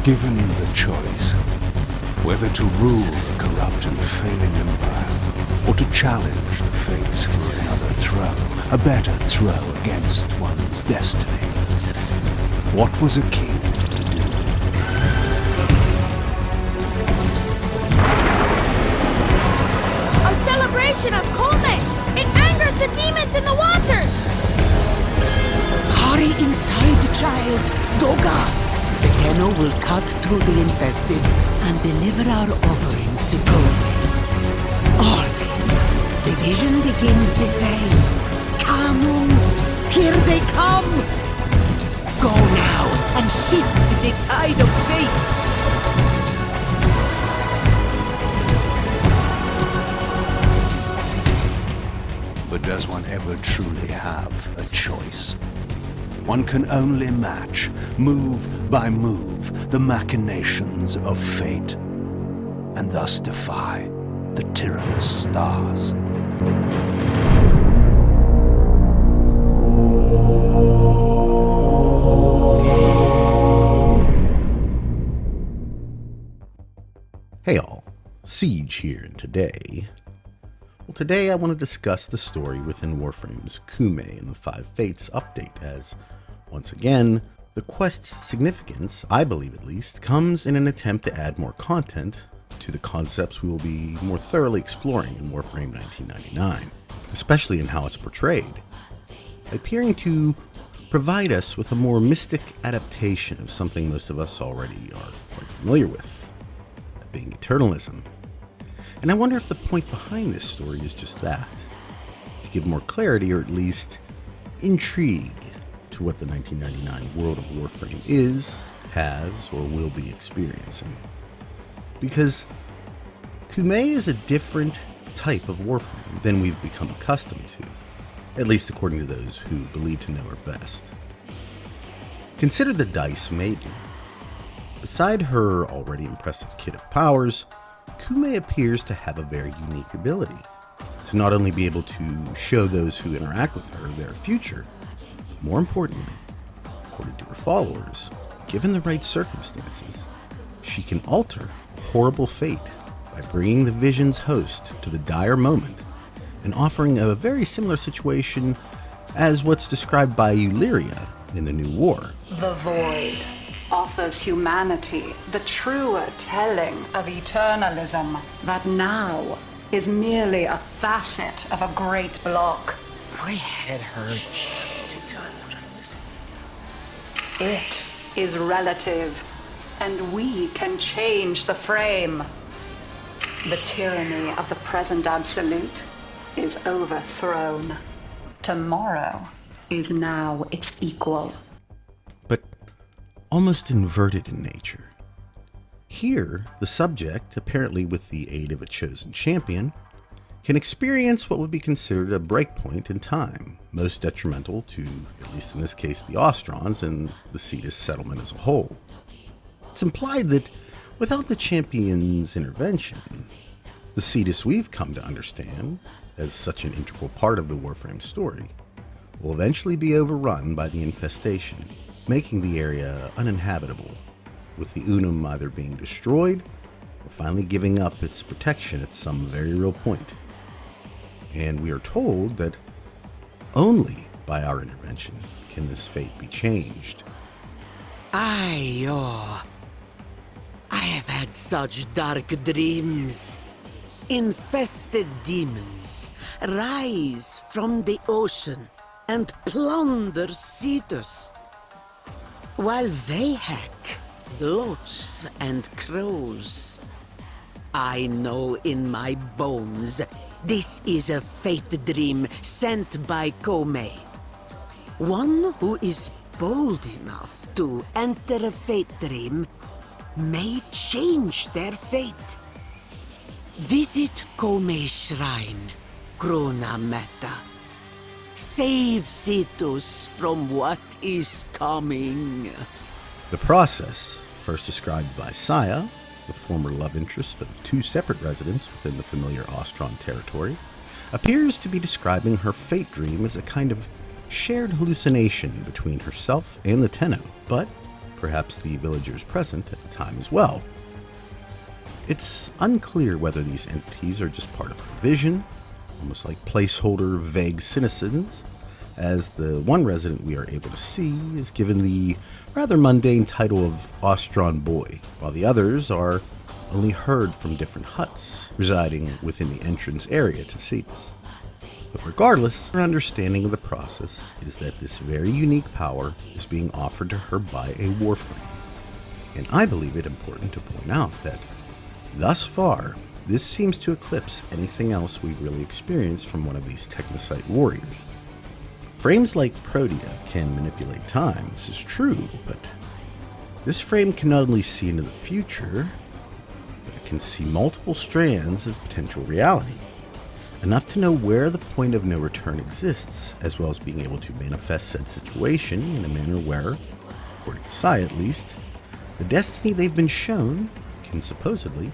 Given the choice, whether to rule a corrupt and failing empire, or to challenge the fates for another throw, a better throw against one's destiny, what was a king to do? Our celebration of Koumei! It angers the demons in the water! Hurry inside, child. Doga! The tenno will cut through the infested and deliver our offerings to Koumei. Always, the vision begins the same. Kanum, here they come! Go now and shift the tide of fate! But does one ever truly have a choice? One can only match, move by move, the machinations of fate, and thus defy the tyrannous stars. Hey all, Siege here, and today I want to discuss the story within Warframe's Koumei and the Five Fates update, as, once again, the quest's significance, I believe at least, comes in an attempt to add more content to the concepts we will be more thoroughly exploring in Warframe 1999, especially in how it's portrayed, appearing to provide us with a more mystic adaptation of something most of us already are quite familiar with, that being eternalism. And I wonder if the point behind this story is just that, to give more clarity or at least intrigue to what the 1999 world of Warframe is, has, or will be experiencing. Because Koumei is a different type of Warframe than we've become accustomed to, at least according to those who believe to know her best. Consider the Dice Maiden. Beside her already impressive kit of powers, Koumei appears to have a very unique ability to not only be able to show those who interact with her their future, more importantly, according to her followers, given the right circumstances, she can alter a horrible fate by bringing the Vision's host to the dire moment and offering a very similar situation as what's described by Illyria in the New War. The Void offers humanity the truer telling of eternalism that now is merely a facet of a great block. My head hurts. It is relative, and we can change the frame. The tyranny of the present absolute is overthrown. Tomorrow is now its equal. But almost inverted in nature. Here, the subject, apparently with the aid of a chosen champion, can experience what would be considered a breakpoint in time, most detrimental to, at least in this case, the Ostrons and the Cetus settlement as a whole. It's implied that without the champion's intervention, the Cetus we've come to understand, as such an integral part of the Warframe story, will eventually be overrun by the infestation, making the area uninhabitable, with the Unum either being destroyed or finally giving up its protection at some very real point. And we are told that only by our intervention can this fate be changed. I have had such dark dreams. Infested demons rise from the ocean and plunder Cetus, while they hack lotus and crows. I know in my bones this is a fate dream sent by Koumei. One who is bold enough to enter a fate dream may change their fate. Visit Koumei's shrine, Krona Meta. Save Cetus from what is coming. The process, first described by Saya, the former love interest of two separate residents within the familiar Ostron territory, appears to be describing her fate dream as a kind of shared hallucination between herself and the Tenno, but perhaps the villagers present at the time as well. It's unclear whether these entities are just part of her vision, almost like placeholder vague citizens, as the one resident we are able to see is given the rather mundane title of Ostron Boy, while the others are only heard from different huts residing within the entrance area to see us. But regardless, her understanding of the process is that this very unique power is being offered to her by a Warframe. And I believe it important to point out that thus far, this seems to eclipse anything else we've really experienced from one of these Technocyte warriors. Frames like Protea can manipulate time, this is true, but this frame can not only see into the future, but it can see multiple strands of potential reality. Enough to know where the point of no return exists, as well as being able to manifest said situation in a manner where, according to Sai at least, the destiny they've been shown can supposedly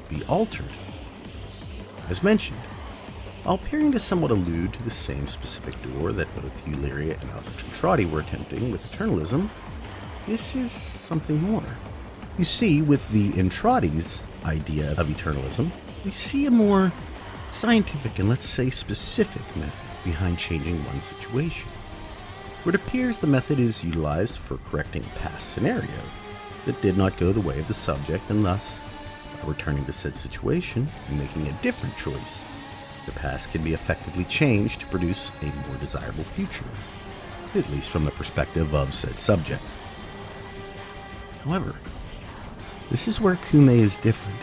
be altered. As mentioned, while appearing to somewhat allude to the same specific door that both Euleria and Albert Entrati were attempting with Eternalism, this is something more. You see, with the Entrati's idea of Eternalism, we see a more scientific and, let's say, specific method behind changing one situation, where it appears the method is utilized for correcting a past scenario that did not go the way of the subject, and thus, by returning to said situation and making a different choice, the past can be effectively changed to produce a more desirable future, at least from the perspective of said subject. However, this is where Koumei is different.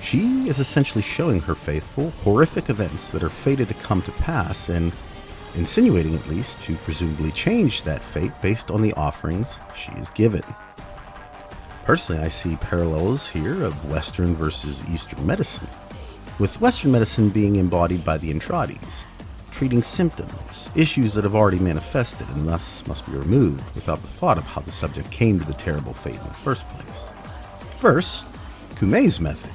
She is essentially showing her faithful, horrific events that are fated to come to pass, and insinuating at least to presumably change that fate based on the offerings she is given. Personally, I see parallels here of Western versus Eastern medicine, with Western medicine being embodied by the Entratis, treating symptoms, issues that have already manifested and thus must be removed without the thought of how the subject came to the terrible fate in the first place. Versus Koumei's method,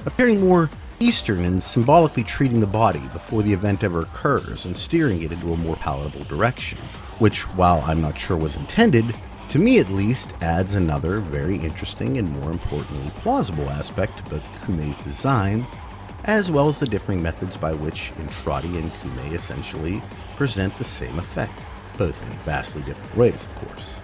appearing more Eastern and symbolically treating the body before the event ever occurs and steering it into a more palatable direction, which, while I'm not sure was intended, to me at least adds another very interesting and more importantly plausible aspect to both Koumei's design, as well as the differing methods by which Entrati and Koumei essentially present the same effect, both in vastly different ways, of course.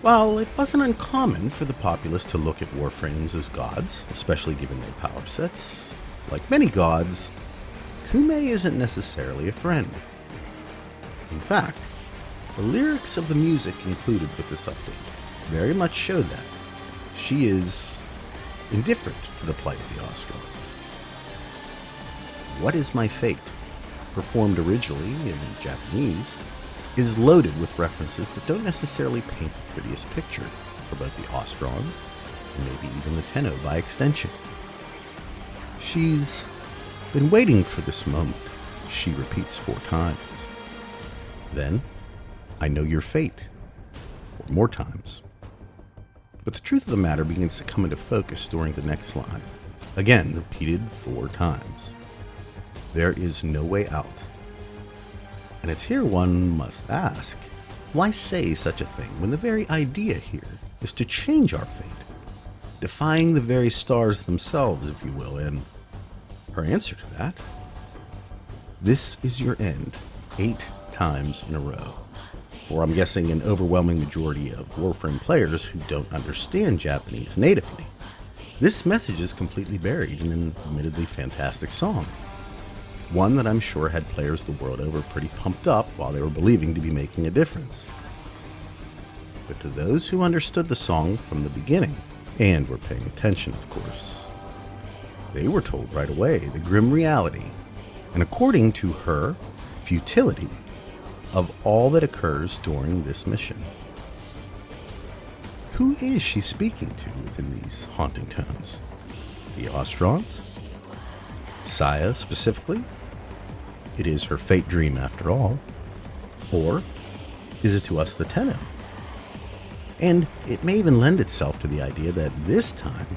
While it wasn't uncommon for the populace to look at Warframes as gods, especially given their power sets, like many gods, Koumei isn't necessarily a friend. In fact, the lyrics of the music included with this update very much show that she is indifferent to the plight of the Ostrons. What is My Fate, performed originally in Japanese, is loaded with references that don't necessarily paint the prettiest picture for both the Ostrons and maybe even the Tenno by extension. She's been waiting for this moment, she repeats 4 times. Then, I know your fate, 4 more times. But the truth of the matter begins to come into focus during the next line, again repeated 4 times. There is no way out. And it's here one must ask, why say such a thing when the very idea here is to change our fate, defying the very stars themselves, if you will? And her answer to that, this is your end, 8 times in a row. For I'm guessing an overwhelming majority of Warframe players who don't understand Japanese natively, this message is completely buried in an admittedly fantastic song. One that I'm sure had players the world over pretty pumped up while they were believing to be making a difference. But to those who understood the song from the beginning, and were paying attention of course, they were told right away the grim reality, and according to her, futility, of all that occurs during this mission. Who is she speaking to within these haunting tones? The Ostrons? Saya specifically? It is her fate dream after all. Or is it to us, the tenno? And it may even lend itself to the idea that this time,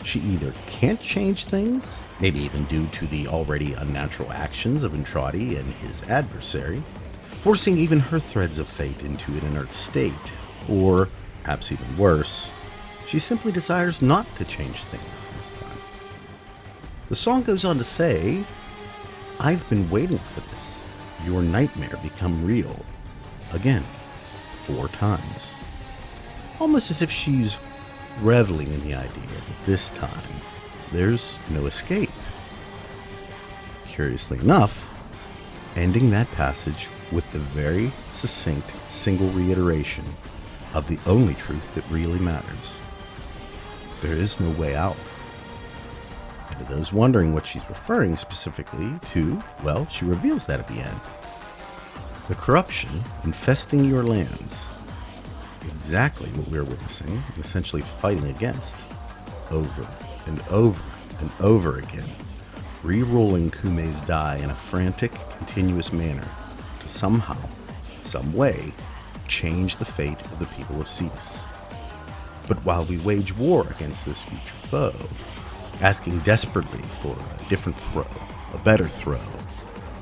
she either can't change things, maybe even due to the already unnatural actions of Entrati and his adversary, forcing even her threads of fate into an inert state, or, perhaps even worse, she simply desires not to change things this time. The song goes on to say, "I've been waiting for this, your nightmare become real, again, 4 times. Almost as if she's reveling in the idea that this time, there's no escape. Curiously enough, ending that passage with the very succinct single reiteration of the only truth that really matters. There is no way out. And to those wondering what she's referring specifically to, well, she reveals that at the end. The corruption infesting your lands, exactly what we're witnessing and essentially fighting against, over and over and over again, re-rolling Koumei's die in a frantic, continuous manner to somehow, some way, change the fate of the people of Cetus. But while we wage war against this future foe, asking desperately for a different throw, a better throw,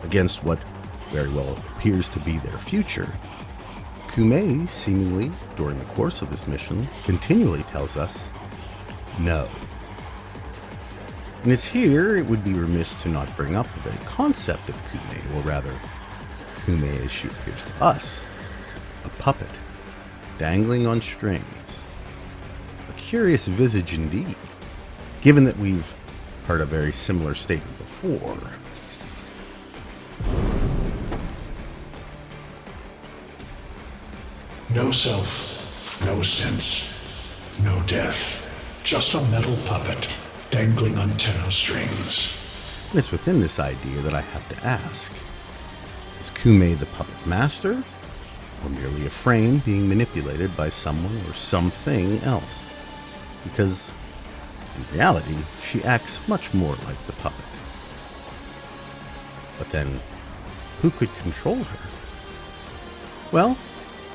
against what very well appears to be their future, Koumei, seemingly, during the course of this mission, continually tells us, no. And it's here it would be remiss to not bring up the very concept of Koumei, or rather, Koumei as she appears to us, a puppet, dangling on strings. A curious visage indeed, given that we've heard a very similar statement before. No self, no sense, no death. Just a metal puppet dangling on tenno strings. And it's within this idea that I have to ask, is Koumei the puppet master, or merely a frame being manipulated by someone or something else? Because, in reality, she acts much more like the puppet. But then, who could control her? Well,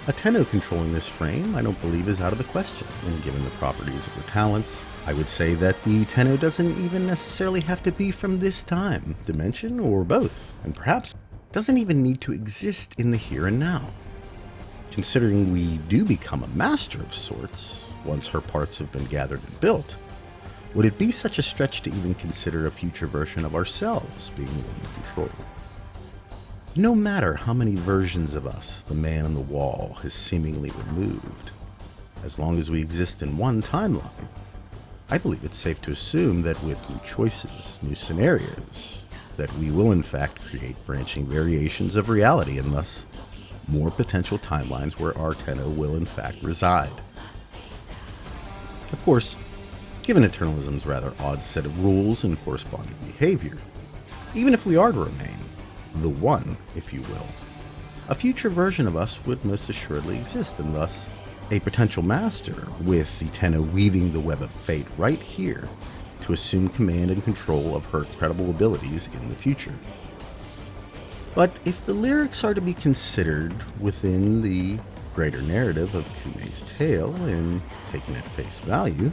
a tenno controlling this frame I don't believe is out of the question, and given the properties of her talents, I would say that the tenno doesn't even necessarily have to be from this time, dimension, or both, and perhaps doesn't even need to exist in the here and now. Considering we do become a master of sorts, once her parts have been gathered and built, would it be such a stretch to even consider a future version of ourselves being the one in control? No matter how many versions of us the man on the wall has seemingly removed, as long as we exist in one timeline, I believe it's safe to assume that with new choices, new scenarios, that we will in fact create branching variations of reality and thus more potential timelines where our tenno will in fact reside. Of course, given Eternalism's rather odd set of rules and corresponding behavior, even if we are to remain the one, if you will, a future version of us would most assuredly exist, and thus a potential master with the tenno weaving the web of fate right here to assume command and control of her incredible abilities in the future. But if the lyrics are to be considered within the greater narrative of Koumei's tale and taken at face value,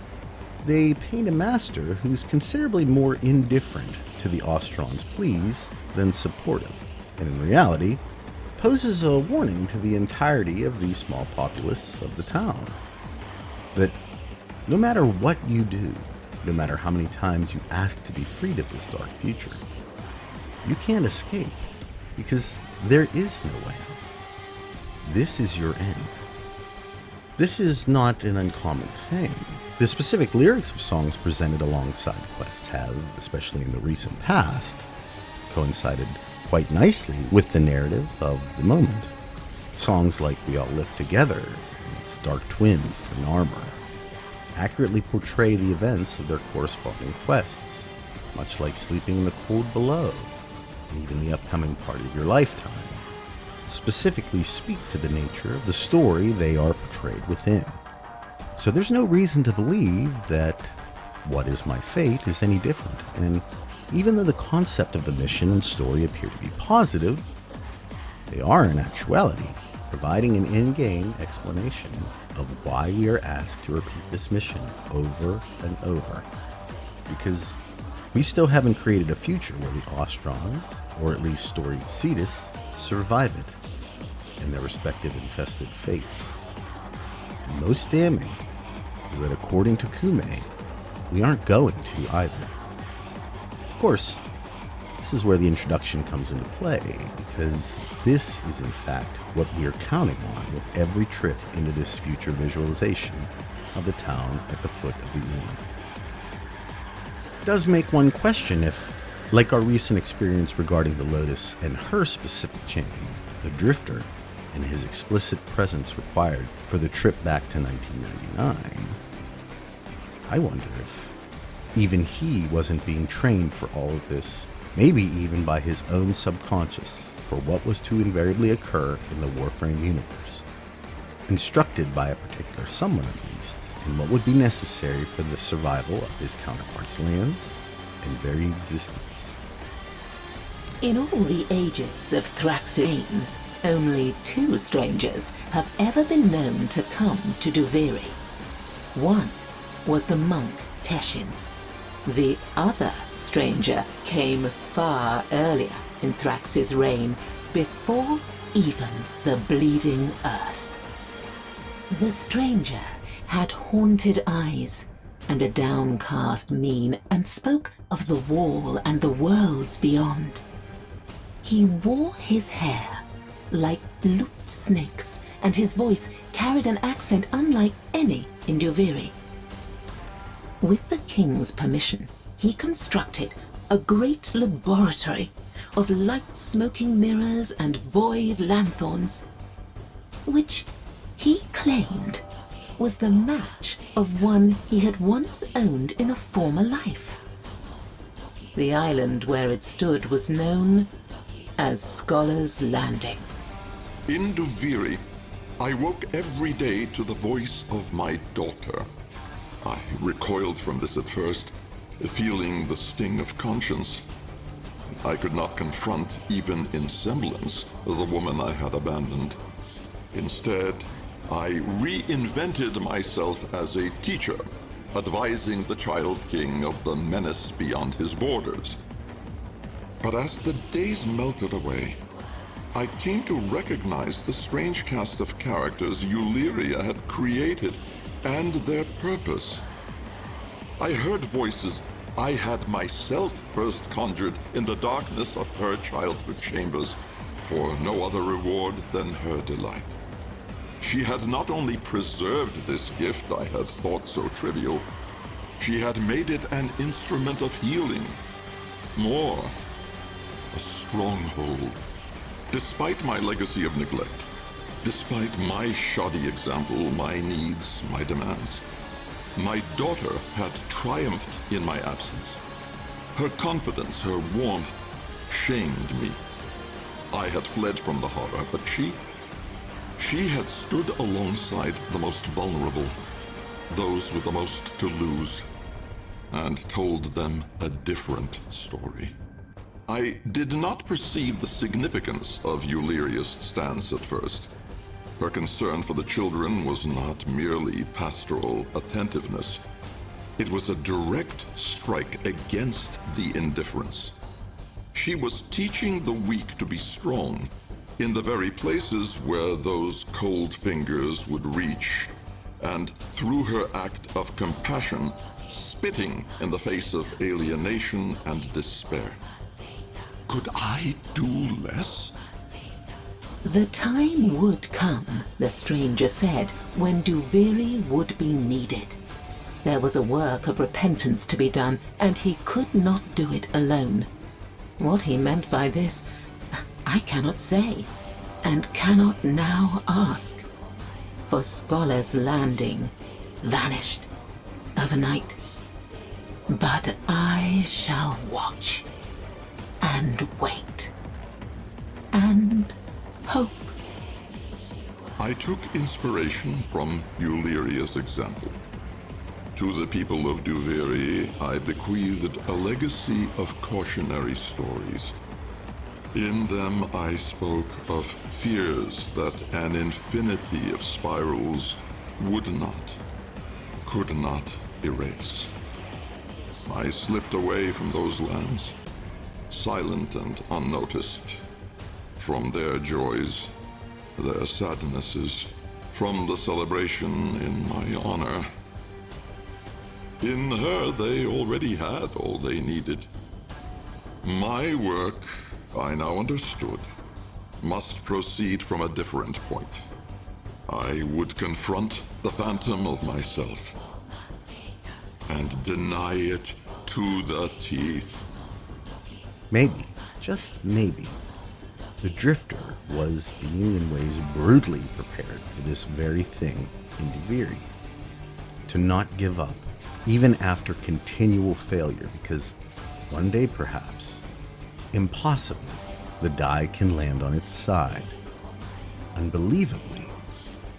they paint a master who's considerably more indifferent to the Ostron's pleas than supportive, and in reality, poses a warning to the entirety of the small populace of the town. That no matter what you do, no matter how many times you ask to be freed of this dark future, you can't escape, because there is no way out. This is your end. This is not an uncommon thing. The specific lyrics of songs presented alongside quests have, especially in the recent past, coincided quite nicely with the narrative of the moment. Songs like We All Live Together and its dark twin, Fenarmor, accurately portray the events of their corresponding quests, much like Sleeping in the Cold Below, and even the upcoming Party of Your Lifetime, specifically speak to the nature of the story they are portrayed within. So there's no reason to believe that What Is My Fate is any different, and even though the concept of the mission and story appear to be positive, they are in actuality providing an in-game explanation of why we are asked to repeat this mission over and over. Because we still haven't created a future where the Ostrons, or at least storied Cetus, survive it and their respective infested fates. And most damning is that according to Koumei, we aren't going to either. Of course, this is where the introduction comes into play, because this is in fact what we are counting on with every trip into this future visualization of the town at the foot of the Una. It does make one question if, like our recent experience regarding the Lotus and her specific champion, the Drifter, and his explicit presence required for the trip back to 1999, I wonder if even he wasn't being trained for all of this, maybe even by his own subconscious, for what was to invariably occur in the Warframe universe. Instructed by a particular someone at least, in what would be necessary for the survival of his counterpart's lands and very existence. In all the ages of Thraxine, only 2 strangers have ever been known to come to Duviri. One was the monk Teshin. The other stranger came far earlier in Thrax's reign, before even the bleeding earth. The stranger had haunted eyes and a downcast mien, and spoke of the wall and the worlds beyond. He wore his hair like looped snakes, and his voice carried an accent unlike any in Duviri. With the king's permission, he constructed a great laboratory of light-smoking mirrors and void lanthorns, which he claimed was the match of one he had once owned in a former life. The island where it stood was known as Scholar's Landing. In Duviri, I woke every day to the voice of my daughter. I recoiled from this at first, feeling the sting of conscience. I could not confront, even in semblance, the woman I had abandoned. Instead, I reinvented myself as a teacher, advising the Child King of the menace beyond his borders. But as the days melted away, I came to recognize the strange cast of characters Euleria had created and their purpose. I heard voices I had myself first conjured in the darkness of her childhood chambers, for no other reward than her delight. She had not only preserved this gift I had thought so trivial, she had made it an instrument of healing. More, a stronghold. Despite my legacy of neglect, despite my shoddy example, my needs, my demands, my daughter had triumphed in my absence. Her confidence, her warmth, shamed me. I had fled from the horror, but she had stood alongside the most vulnerable, those with the most to lose, and told them a different story. I did not perceive the significance of Euleria's stance at first. Her concern for the children was not merely pastoral attentiveness. It was a direct strike against the indifference. She was teaching the weak to be strong in the very places where those cold fingers would reach, and through her act of compassion, spitting in the face of alienation and despair. Could I do less? The time would come, the stranger said, when Duviri would be needed. There was a work of repentance to be done, and he could not do it alone. What he meant by this, I cannot say, and cannot now ask. For Scholar's Landing vanished overnight. But I shall watch, and wait, and hope. I took inspiration from Euleria's example. To the people of Duviri, I bequeathed a legacy of cautionary stories. In them I spoke of fears that an infinity of spirals could not erase. I slipped away from those lands, silent and unnoticed, from their joys, their sadnesses, from the celebration in my honor. In her they already had all they needed. My work, I now understood, must proceed from a different point. I would confront the phantom of myself and deny it to the teeth. Maybe, just maybe, the Drifter was being in ways brutally prepared for this very thing in Indifference. To not give up, even after continual failure, because one day perhaps, impossibly, the die can land on its side. Unbelievably,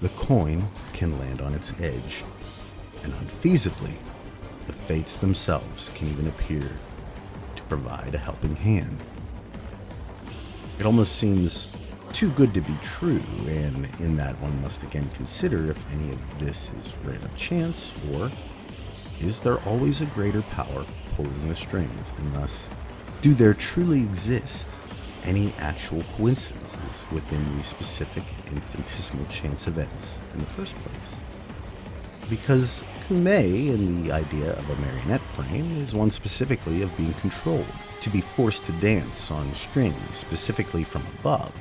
the coin can land on its edge. And unfeasibly, the fates themselves can even appear to provide a helping hand. It almost seems too good to be true, and in that one must again consider if any of this is random chance, or is there always a greater power pulling the strings, and thus, do there truly exist any actual coincidences within these specific infinitesimal chance events in the first place? Because Koumei, in the idea of a marionette frame, is one specifically of being controlled, to be forced to dance on strings specifically from above,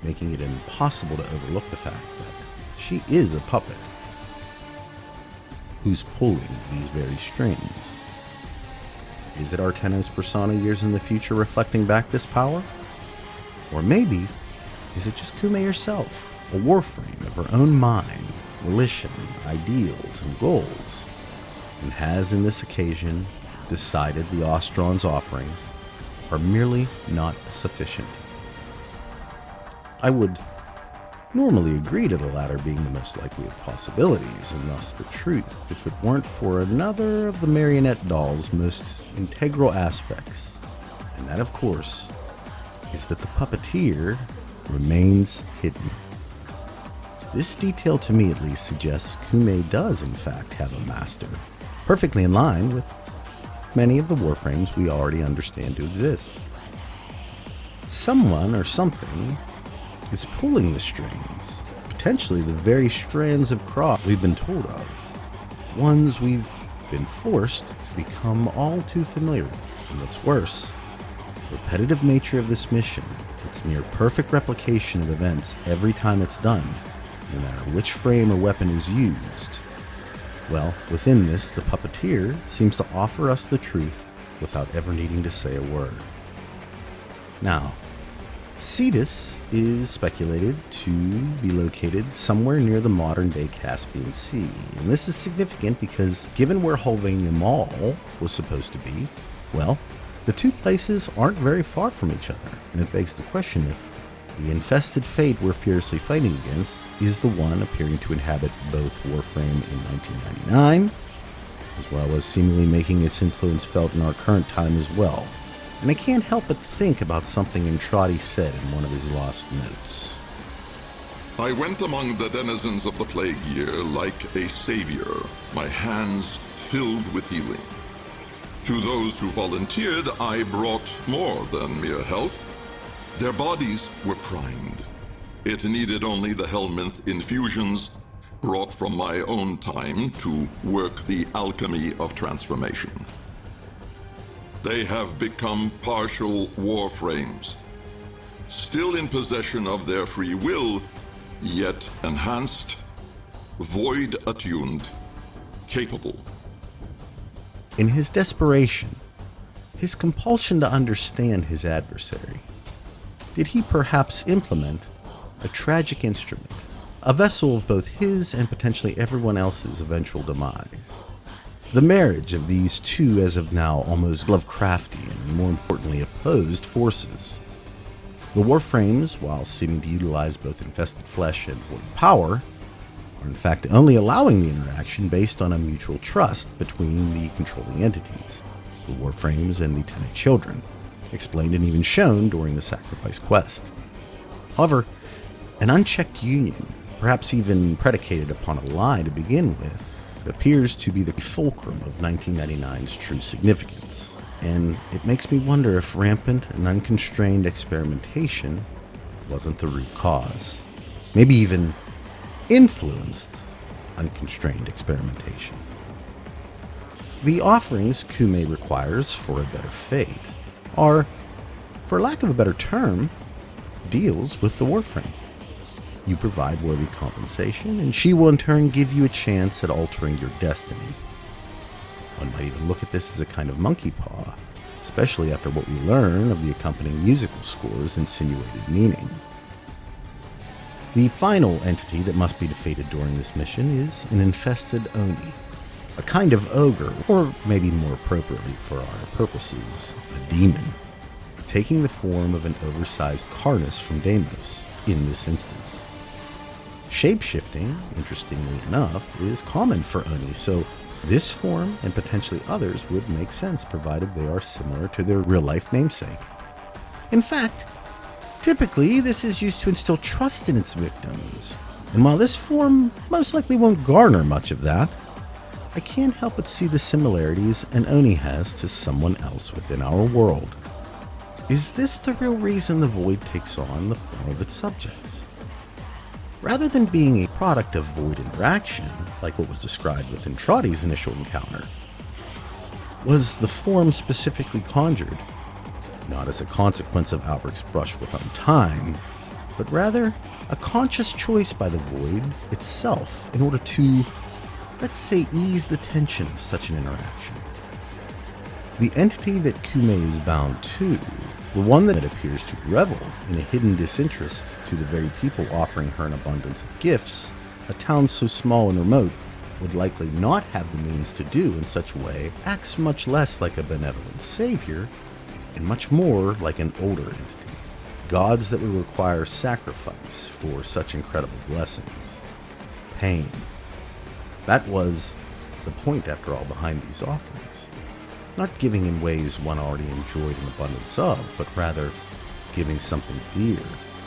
making it impossible to overlook the fact that she is a puppet who's pulling these very strings. Is it our tenno's persona years in the future reflecting back this power? Or maybe, is it just Koumei herself, a warframe of her own mind, volition, ideals, and goals, and has in this occasion decided the Ostron's offerings are merely not sufficient? I would normally agree to the latter being the most likely of possibilities, and thus the truth, if it weren't for another of the marionette doll's most integral aspects, and that, of course, is that the puppeteer remains hidden. This detail, to me at least, suggests Koumei does in fact have a master, perfectly in line with many of the warframes we already understand to exist. Someone or something is pulling the strings, potentially the very strands of craft we've been told of, ones we've been forced to become all too familiar with. And what's worse, the repetitive nature of this mission, its near perfect replication of events every time it's done, no matter which frame or weapon is used. Well, within this, the puppeteer seems to offer us the truth without ever needing to say a word. Now, Cetus is speculated to be located somewhere near the modern-day Caspian Sea, and this is significant because given where Hulvania Mall was supposed to be, well, the two places aren't very far from each other, and it begs the question if the infested fate we're fiercely fighting against is the one appearing to inhabit both Warframe in 1999, as well as seemingly making its influence felt in our current time as well. And I can't help but think about something Entrati said in one of his lost notes. I went among the denizens of the plague year like a savior, my hands filled with healing. To those who volunteered, I brought more than mere health. Their bodies were primed. It needed only the Helminth infusions brought from my own time to work the alchemy of transformation. They have become partial warframes, still in possession of their free will, yet enhanced, void-attuned, capable. In his desperation, his compulsion to understand his adversary, did he perhaps implement a tragic instrument, a vessel of both his and potentially everyone else's eventual demise? The marriage of these two, as of now, almost Lovecraftian and more importantly opposed forces. The warframes, while seeming to utilize both infested flesh and void power, are in fact only allowing the interaction based on a mutual trust between the controlling entities, the warframes and the tenant children. explained and even shown during the sacrifice quest. However, an unchecked union, perhaps even predicated upon a lie to begin with, appears to be the fulcrum of 1999's true significance, and it makes me wonder if rampant and unconstrained experimentation wasn't the root cause. Maybe even influenced unconstrained experimentation. The offerings Koumei requires for a better fate are, for lack of a better term, deals with the Warframe. You provide worthy compensation, and she will in turn give you a chance at altering your destiny. One might even look at this as a kind of monkey paw, especially after what we learn of the accompanying musical score's insinuated meaning. The final entity that must be defeated during this mission is an infested Oni, a kind of ogre, or maybe more appropriately for our purposes, a demon, taking the form of an oversized Karnas from Deimos in this instance. Shapeshifting, interestingly enough, is common for Oni, so this form and potentially others would make sense provided they are similar to their real-life namesake. In fact, typically this is used to instill trust in its victims, and while this form most likely won't garner much of that, I can't help but see the similarities an Oni has to someone else within our world. Is this the real reason the Void takes on the form of its subjects? Rather than being a product of Void interaction, like what was described within Trotty's initial encounter, was the form specifically conjured, not as a consequence of Alberic's brush with Untime, but rather a conscious choice by the Void itself in order to, let's say, ease the tension of such an interaction. The entity that Koumei is bound to, the one that appears to revel in a hidden disinterest to the very people offering her an abundance of gifts, a town so small and remote would likely not have the means to do in such a way, acts much less like a benevolent savior and much more like an older entity. Gods that would require sacrifice for such incredible blessings. Pain. That was the point, after all, behind these offerings. Not giving in ways one already enjoyed an abundance of, but rather giving something dear,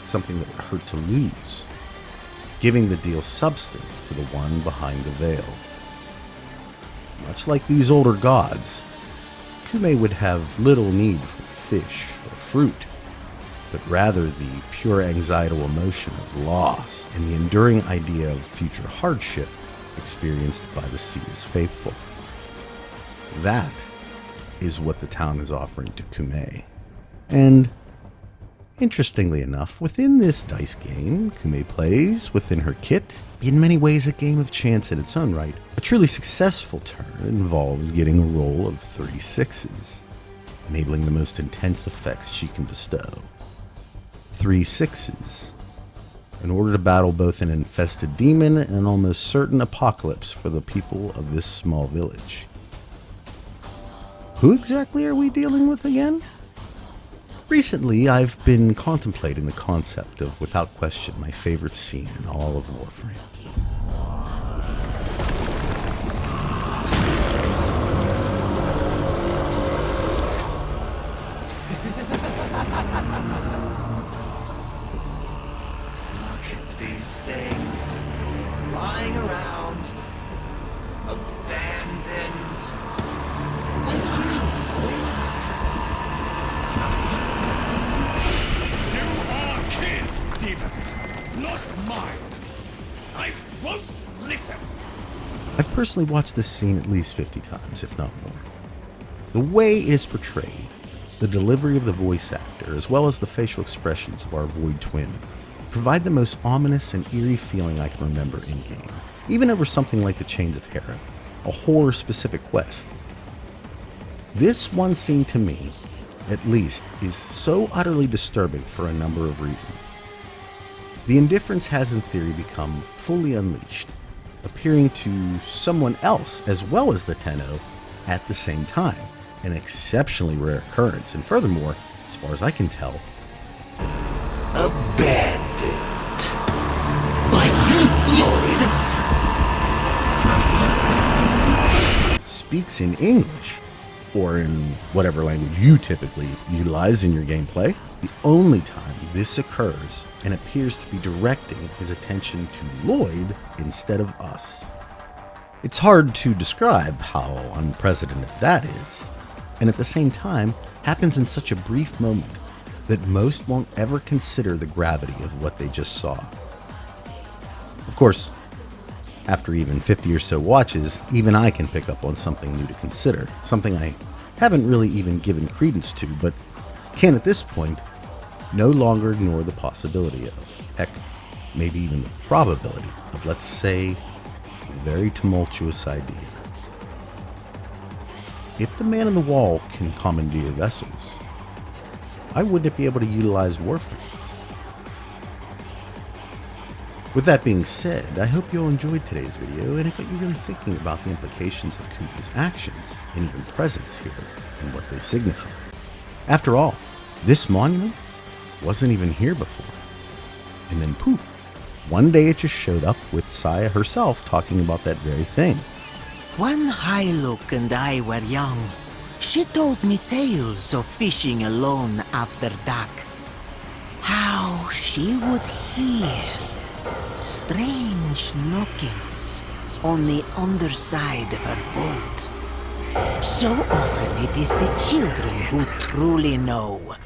something that would hurt to lose. Giving the deal substance to the one behind the veil. Much like these older gods, Koumei would have little need for fish or fruit, but rather the pure anxietal emotion of loss and the enduring idea of future hardship experienced by the Sea's faithful. That is what the town is offering to Koumei. And interestingly enough, within this dice game Koumei plays within her kit, in many ways a game of chance in its own right, a truly successful turn involves getting a roll of 3 6s, enabling the most intense effects she can bestow. 3 6s, in order to battle both an infested demon and an almost certain apocalypse for the people of this small village. Who exactly are we dealing with again? Recently, I've been contemplating the concept of, without question, my favorite scene in all of Warframe. Look at these things lying around, abandoned. Not mine. I won't listen. I've personally watched this scene at least 50 times, if not more. The way it is portrayed, the delivery of the voice actor, as well as the facial expressions of our Void twin, provide the most ominous and eerie feeling I can remember in-game, even over something like the Chains of Hera, a horror-specific quest. This one scene to me, at least, is so utterly disturbing for a number of reasons. The Indifference has in theory become fully unleashed, appearing to someone else as well as the Tenno at the same time, an exceptionally rare occurrence, and furthermore, as far as I can tell, Abandoned. Like you, Lloyd. speaks in English, or in whatever language you typically utilize in your gameplay. The only time this occurs and appears to be directing his attention to Lloyd instead of us. It's hard to describe how unprecedented that is, and at the same time happens in such a brief moment that most won't ever consider the gravity of what they just saw. Of course, after even 50 or so watches, even I can pick up on something new to consider, something I haven't really even given credence to, but can at this point no longer ignore the possibility of, heck, maybe even the probability of, let's say, a very tumultuous idea. If the man in the wall can commandeer vessels, why wouldn't it be able to utilize Warframes? With that being said, I hope you all enjoyed today's video and it got you really thinking about the implications of Koumei's actions and even presence here and what they signify. After all, this monument wasn't even here before. And then poof, one day it just showed up with Saya herself talking about that very thing. When Hylook and I were young, she told me tales of fishing alone after dark. How she would hear strange knockings on the underside of her boat. So often it is the children who truly know,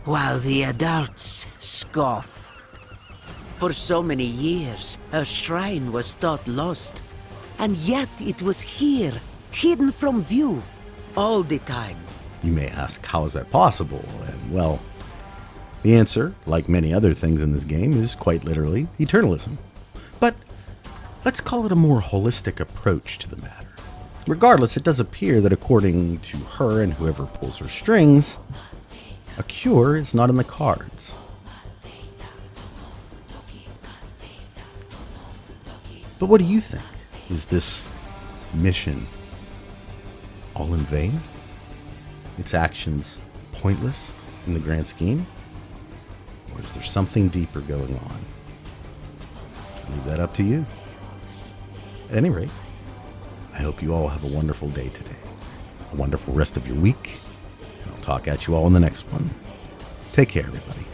while the adults scoff. For so many years, her shrine was thought lost, and yet it was here, hidden from view, all the time. You may ask, how is that possible? And well, the answer, like many other things in this game, is quite literally eternalism. But let's call it a more holistic approach to the matter. Regardless, it does appear that according to her and whoever pulls her strings, a cure is not in the cards. But what do you think? Is this mission all in vain? Its actions pointless in the grand scheme? Or is there something deeper going on? I'll leave that up to you. At any rate, I hope you all have a wonderful day today, a wonderful rest of your week, and I'll talk at you all in the next one. Take care, everybody.